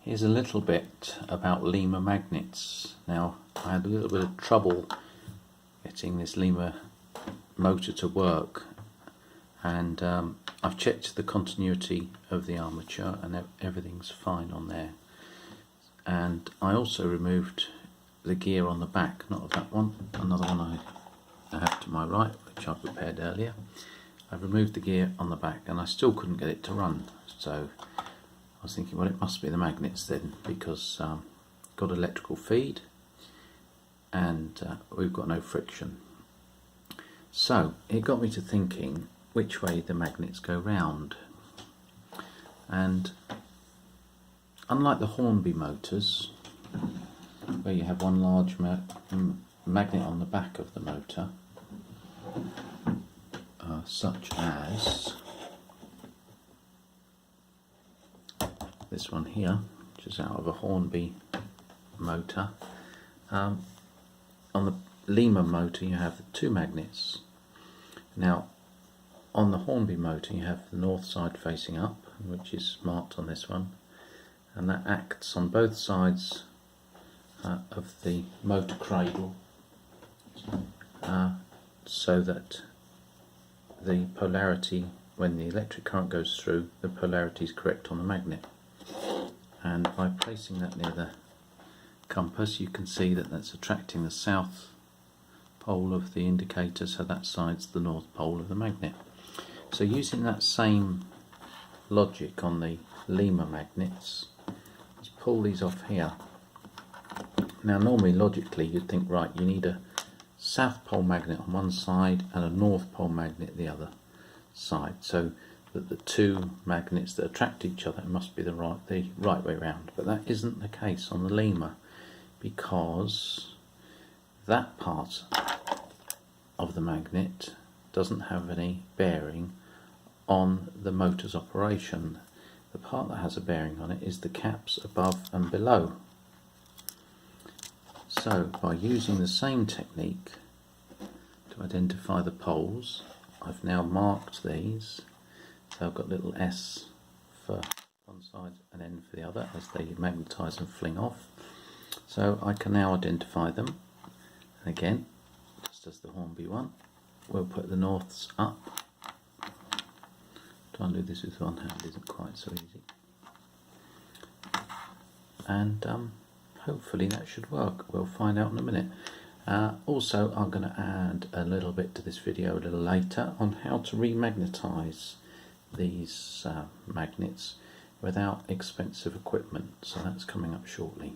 Here's a little bit about Lima magnets. Now, I had a little bit of trouble getting this Lima motor to work, and I've checked the continuity of the armature and everything's fine on there. And I also removed the gear on the back, not of that one, another one I have to my right, which I prepared earlier. I've removed the gear on the back and I still couldn't get it to run, so I was thinking, well, it must be the magnets then, because got electrical feed and we've got no friction. So it got me to thinking which way the magnets go round. And unlike the Hornby motors, where you have one large magnet on the back of the motor, such as this one here, which is out of a Hornby motor. On the Lima motor you have two magnets. Now on the Hornby motor you have the north side facing up, which is marked on this one, and that acts on both sides of the motor cradle, so that the polarity, when the electric current goes through, the polarity is correct on the magnet. And by placing that near the compass, you can see that that's attracting the south pole of the indicator, so that side's the north pole of the magnet. So using that same logic on the Lima magnets, let's pull these off here. Now normally, logically, you'd think, right, you need a south pole magnet on one side and a north pole magnet the other side, so that the two magnets that attract each other must be the right way round. But that isn't the case on the Lima, because that part of the magnet doesn't have any bearing on the motor's operation. The part that has a bearing on it is the caps above and below. So by using the same technique to identify the poles, I've now marked these. So I've got little S for one side and N for the other as they magnetise and fling off. So I can now identify them. And again, just as the Hornby one, we'll put the norths up. Trying to do this with one hand isn't quite so easy. And hopefully that should work. We'll find out in a minute. Also, I'm going to add a little bit to this video a little later on how to remagnetise these magnets without expensive equipment. So that's coming up shortly.